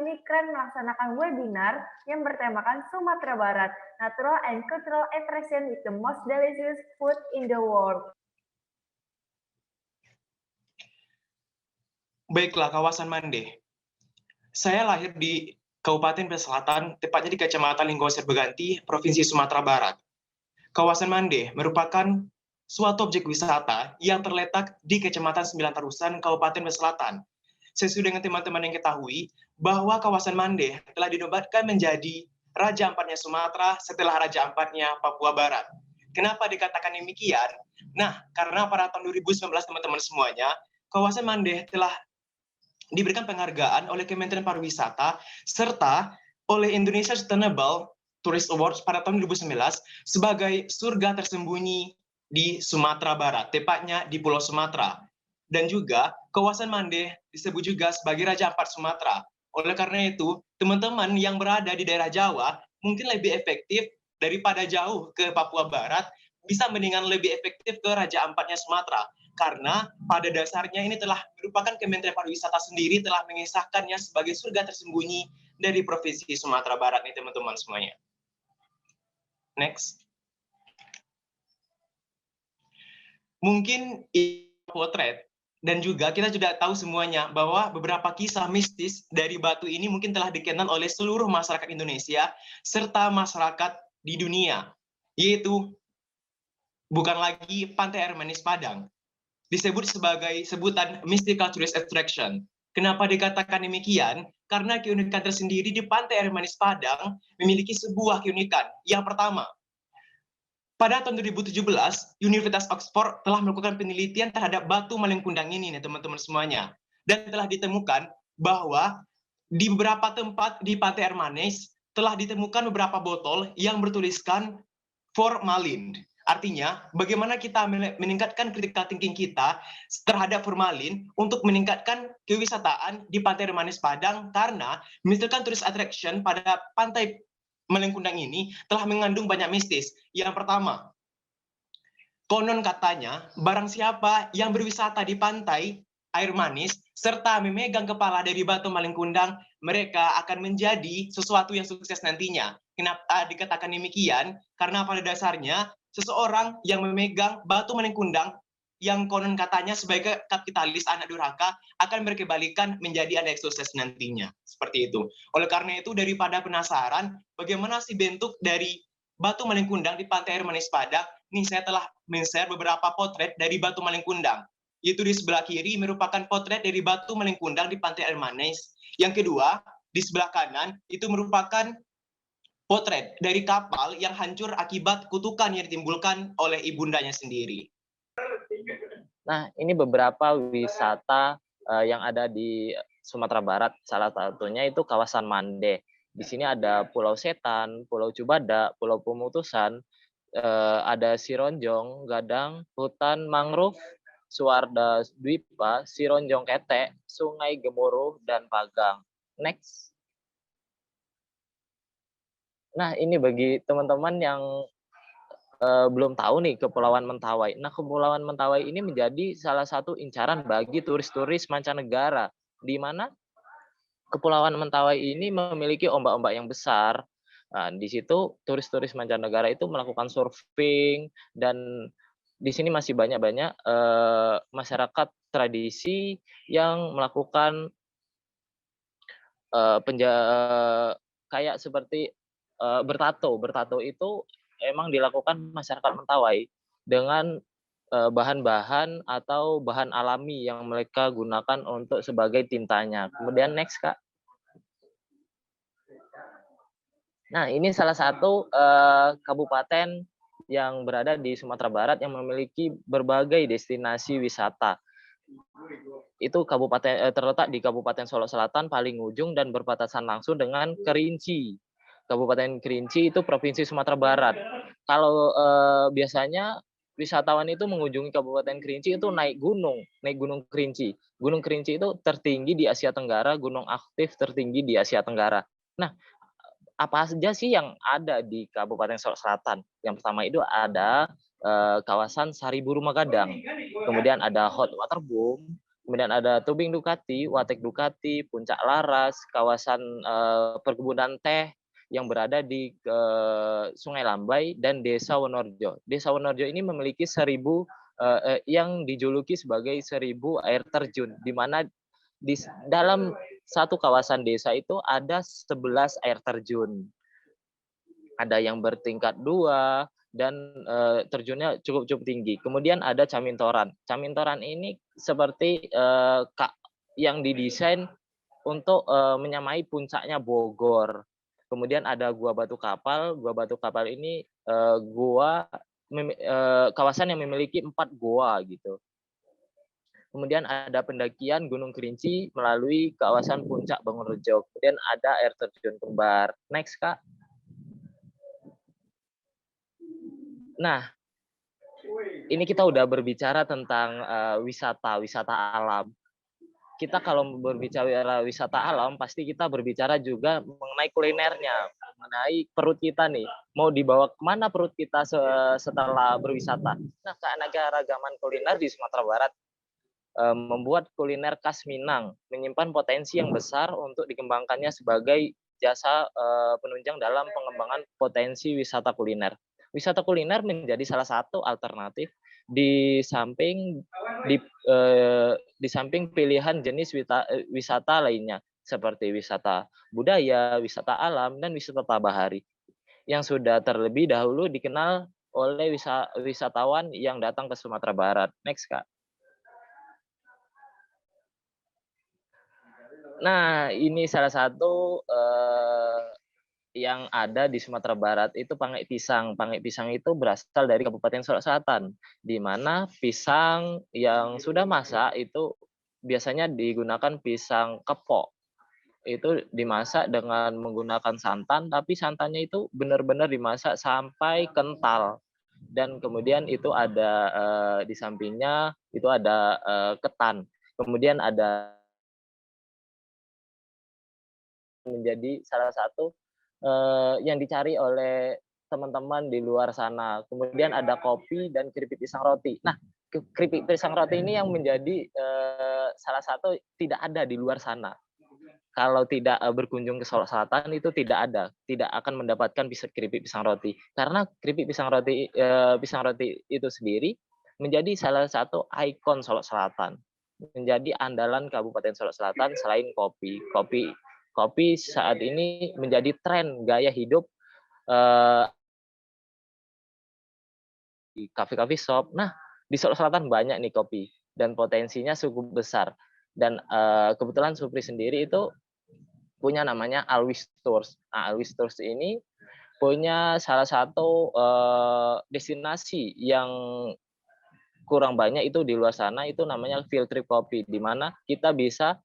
ini keren melaksanakan webinar yang bertemakan Sumatera Barat, Natural and Cultural Attraction with the Most Delicious Food in the World. Baiklah, kawasan Mande. Saya lahir di Kabupaten Pesisir Selatan, tepatnya di Kecamatan Linggo Serbeganti, Provinsi Sumatera Barat. Kawasan Mande merupakan suatu objek wisata yang terletak di Kecamatan Sembilan Tarusan, Kabupaten Pesisir Selatan. Sesuai dengan teman-teman yang ketahui, bahwa kawasan Mande telah dinobatkan menjadi Raja Ampatnya Sumatera setelah Raja Ampatnya Papua Barat. Kenapa dikatakan demikian? Nah, karena pada tahun 2019 teman-teman semuanya, kawasan Mande telah diberikan penghargaan oleh Kementerian Pariwisata serta oleh Indonesia Sustainable Tourist Awards pada tahun 2019 sebagai surga tersembunyi di Sumatera Barat, tepatnya di Pulau Sumatera. Dan juga kawasan Mande disebut juga sebagai Raja Ampat Sumatera. Oleh karena itu, teman-teman yang berada di daerah Jawa mungkin lebih efektif daripada jauh ke Papua Barat, bisa mendingan lebih efektif ke Raja Ampatnya Sumatera. Karena pada dasarnya ini telah merupakan Kementerian Pariwisata sendiri telah mengisahkannya sebagai surga tersembunyi dari Provinsi Sumatera Barat nih teman-teman semuanya. Next. Mungkin potret dan juga kita sudah tahu semuanya bahwa beberapa kisah mistis dari batu ini mungkin telah dikenal oleh seluruh masyarakat Indonesia serta masyarakat di dunia, yaitu bukan lagi Pantai Air Manis Padang. Disebut sebagai sebutan mystical tourist attraction. Kenapa dikatakan demikian? Karena keunikan tersendiri di Pantai Air Manis Padang memiliki sebuah keunikan. Yang pertama, pada tahun 2017, Universitas Oxford telah melakukan penelitian terhadap batu malingkundang ini, nih teman-teman semuanya. Dan telah ditemukan bahwa di beberapa tempat di Pantai Air Manis telah ditemukan beberapa botol yang bertuliskan formalin. Artinya, bagaimana kita meningkatkan critical thinking kita terhadap formalin untuk meningkatkan kewisataan di Pantai Air Manis Padang, karena misalkan tourist attraction pada Pantai Malingkundang ini telah mengandung banyak mistis. Yang pertama, konon katanya barang siapa yang berwisata di Pantai Air Manis serta memegang kepala dari batu malingkundang, mereka akan menjadi sesuatu yang sukses nantinya. Kenapa dikatakan demikian? Karena pada dasarnya seseorang yang memegang batu malingkundang yang konon katanya sebagai kapitalis anak durhaka akan berkebalikan menjadi anak sukses nantinya. Seperti itu. Oleh karena itu, daripada penasaran bagaimana sih bentuk dari batu malingkundang di Pantai Air Manis Padang, nih saya telah men-share beberapa potret dari batu malingkundang. Itu di sebelah kiri merupakan potret dari batu malingkundang di Pantai Air Manis. Yang kedua, di sebelah kanan itu merupakan potret dari kapal yang hancur akibat kutukan yang ditimbulkan oleh ibundanya sendiri. Nah, ini beberapa wisata yang ada di Sumatera Barat. Salah satunya itu kawasan Mande. Di sini ada Pulau Setan, Pulau Cubada, Pulau Pemutusan, ada Sironjong, Gadang, hutan mangrove, Suarda Dwipa, Sironjong Kete, Sungai Gemuruh, dan Pagang. Next. Nah, ini bagi teman-teman yang belum tahu nih Kepulauan Mentawai. Nah, Kepulauan Mentawai ini menjadi salah satu incaran bagi turis-turis mancanegara, di mana Kepulauan Mentawai ini memiliki ombak-ombak yang besar. Nah, di situ turis-turis mancanegara itu melakukan surfing, dan di sini masih banyak-banyak masyarakat tradisi yang melakukan kayak seperti bertato. Bertato itu emang dilakukan masyarakat Mentawai dengan bahan-bahan atau bahan alami yang mereka gunakan untuk sebagai tintanya. Kemudian next, Kak. Nah, ini salah satu kabupaten yang berada di Sumatera Barat yang memiliki berbagai destinasi wisata. Itu kabupaten terletak di Kabupaten Solok Selatan paling ujung dan berbatasan langsung dengan Kerinci. Kabupaten Kerinci itu Provinsi Sumatera Barat. Kalau biasanya wisatawan itu mengunjungi Kabupaten Kerinci itu naik Gunung Kerinci. Gunung Kerinci itu tertinggi di Asia Tenggara, gunung aktif tertinggi di Asia Tenggara. Nah, apa saja sih yang ada di Kabupaten Solok Selatan? Yang pertama itu ada kawasan Sariburu Magadang, kemudian ada hot water boom, Kemudian ada Tubing Ducati, Watek Ducati, Puncak Laras, kawasan perkebunan teh yang berada di Sungai Lambai dan Desa Wonorejo. Desa Wonorejo ini memiliki 1.000 yang dijuluki sebagai 1.000 air terjun, di mana di dalam satu kawasan desa itu ada 11 air terjun. Ada yang bertingkat 2 dan terjunnya cukup tinggi. Kemudian ada Camintoran. Camintoran ini seperti yang didesain untuk menyamai puncaknya Bogor. Kemudian ada Gua Batu Kapal. Gua Batu Kapal ini kawasan yang memiliki 4 gua gitu. Kemudian ada pendakian Gunung Kerinci melalui kawasan Puncak Bangunrejo. Kemudian ada air terjun Kembar. Next, Kak. Nah, ini kita udah berbicara tentang wisata alam. Kita kalau berbicara wisata alam, pasti kita berbicara juga mengenai kulinernya, mengenai perut kita nih. Mau dibawa kemana perut kita setelah berwisata? Nah, keanekaragaman kuliner di Sumatera Barat membuat kuliner khas Minang menyimpan potensi yang besar untuk dikembangkannya sebagai jasa penunjang dalam pengembangan potensi wisata kuliner. Wisata kuliner menjadi salah satu alternatif di samping pilihan jenis wisata lainnya seperti wisata budaya, wisata alam, dan wisata bahari yang sudah terlebih dahulu dikenal oleh wisatawan yang datang ke Sumatera Barat. Next, Kak. Nah, ini salah satu yang ada di Sumatera Barat itu pangek pisang. Pangek pisang itu berasal dari Kabupaten Solok Selatan, di mana pisang yang sudah masak itu biasanya digunakan pisang kepok. Itu dimasak dengan menggunakan santan, tapi santannya itu benar-benar dimasak sampai kental. Dan kemudian itu ada di sampingnya itu ada ketan. Kemudian ada menjadi salah satu yang dicari oleh teman-teman di luar sana. Kemudian ada kopi dan keripik pisang roti. Nah, keripik pisang roti ini yang menjadi salah satu tidak ada di luar sana. Kalau tidak berkunjung ke Solok Selatan itu tidak akan mendapatkan keripik pisang roti. Karena keripik pisang roti itu sendiri menjadi salah satu ikon Solok Selatan. Menjadi andalan Kabupaten Solok Selatan selain kopi. Kopi saat ini menjadi tren gaya hidup di kafe-kafe shop. Nah, di Solok Selatan banyak nih kopi dan potensinya cukup besar. Dan kebetulan Supri sendiri itu punya namanya Alwis Tours. Nah, Alwis Tours ini punya salah satu destinasi yang kurang banyak itu di luar sana, itu namanya field trip kopi, di mana kita bisa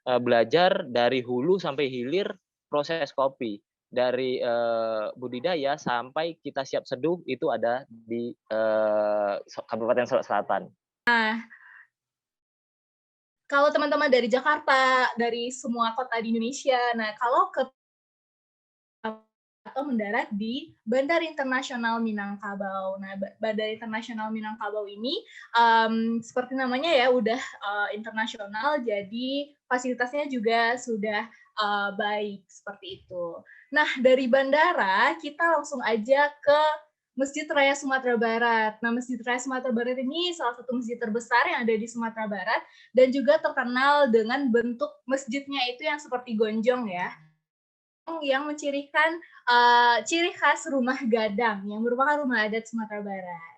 belajar dari hulu sampai hilir proses kopi, dari budidaya sampai kita siap seduh itu ada di Kabupaten Solok Selatan. Nah, kalau teman-teman dari Jakarta, dari semua kota di Indonesia, nah kalau ke atau mendarat di Bandara Internasional Minangkabau. Nah, Bandara Internasional Minangkabau ini seperti namanya ya udah internasional, jadi fasilitasnya juga sudah baik seperti itu. Nah, dari bandara kita langsung aja ke Masjid Raya Sumatera Barat. Nah, Masjid Raya Sumatera Barat ini salah satu masjid terbesar yang ada di Sumatera Barat dan juga terkenal dengan bentuk masjidnya itu yang seperti gonjong ya, yang mencirikan ciri khas rumah gadang yang merupakan rumah adat Sumatera Barat.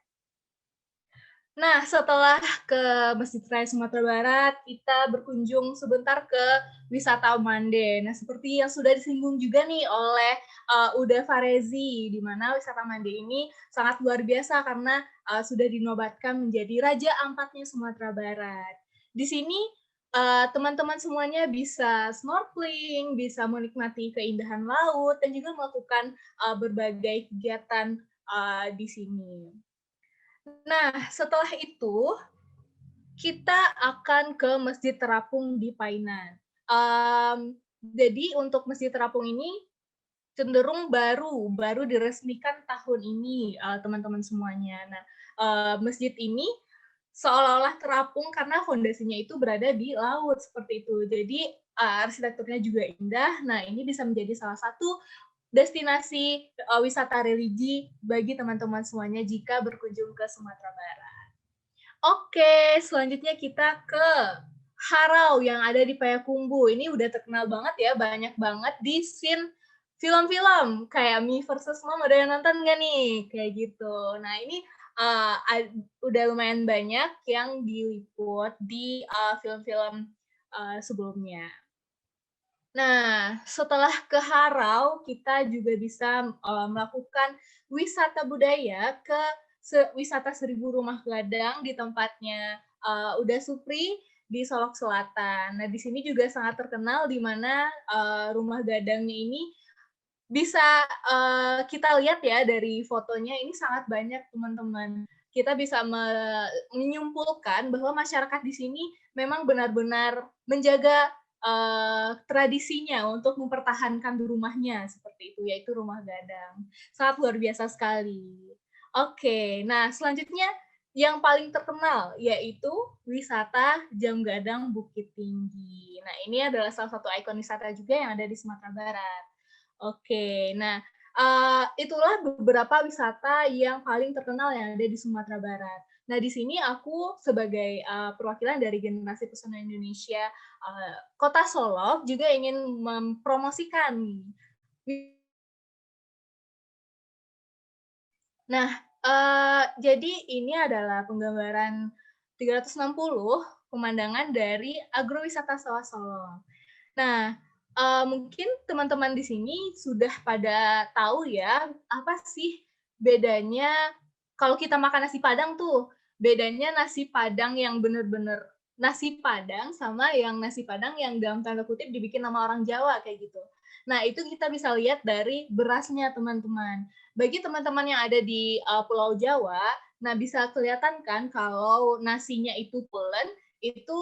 Nah, setelah ke Masjid Raya Sumatera Barat, kita berkunjung sebentar ke wisata Mande. Nah, seperti yang sudah disinggung juga nih oleh Uda Farezi, di mana wisata Mande ini sangat luar biasa karena sudah dinobatkan menjadi Raja Ampatnya Sumatera Barat. Di sini teman-teman semuanya bisa snorkeling, bisa menikmati keindahan laut, dan juga melakukan berbagai kegiatan di sini. Nah, setelah itu kita akan ke Masjid Terapung di Painan. Jadi untuk Masjid Terapung ini cenderung baru diresmikan tahun ini, teman-teman semuanya. Nah, masjid ini seolah-olah terapung karena fondasinya itu berada di laut seperti itu. Jadi arsitekturnya juga indah. Nah, ini bisa menjadi salah satu destinasi wisata religi bagi teman-teman semuanya jika berkunjung ke Sumatera Barat. Oke, selanjutnya kita ke Harau yang ada di Payakumbuh. Ini udah terkenal banget ya, banyak banget di scene film-film kayak Me versus Mom, ada yang nonton nggak nih? Kayak gitu. Nah, ini udah lumayan banyak yang diliput di film-film sebelumnya. Nah, setelah ke Harau, kita juga bisa melakukan wisata budaya ke wisata 1000 Rumah Gadang di tempatnya Uda Supri di Solok Selatan. Nah, di sini juga sangat terkenal di mana rumah gadangnya ini bisa kita lihat ya dari fotonya, ini sangat banyak teman-teman. Kita bisa menyimpulkan bahwa masyarakat di sini memang benar-benar menjaga tradisinya untuk mempertahankan rumahnya seperti itu, yaitu rumah gadang. Sangat luar biasa sekali. Oke, nah selanjutnya yang paling terkenal yaitu wisata Jam Gadang Bukit Tinggi. Nah, ini adalah salah satu ikon wisata juga yang ada di Sumatera Barat. Oke, nah itulah beberapa wisata yang paling terkenal yang ada di Sumatera Barat. Nah, di sini aku sebagai perwakilan dari Generasi Pesona Indonesia Kota Solok juga ingin mempromosikan. Nah, jadi ini adalah penggambaran 360 pemandangan dari agrowisata Sawah Solok. Nah, mungkin teman-teman di sini sudah pada tahu ya, apa sih bedanya kalau kita makan nasi Padang tuh, bedanya nasi Padang yang benar-benar nasi Padang sama yang nasi Padang yang dalam tanda kutip dibikin nama orang Jawa kayak gitu. Nah, itu kita bisa lihat dari berasnya, teman-teman. Bagi teman-teman yang ada di Pulau Jawa, nah bisa kelihatan kan kalau nasinya itu pulen, itu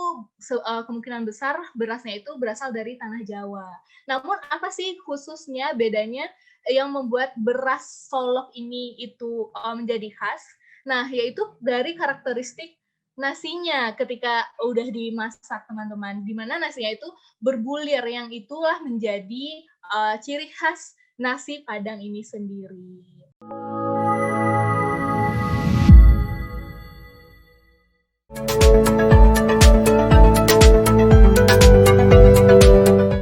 kemungkinan besar berasnya itu berasal dari tanah Jawa. Namun apa sih khususnya bedanya yang membuat beras Solok ini itu menjadi khas? Nah, yaitu dari karakteristik nasinya ketika udah dimasak, teman-teman. Di mana nasinya itu berbulir, yang itulah menjadi ciri khas nasi Padang ini sendiri.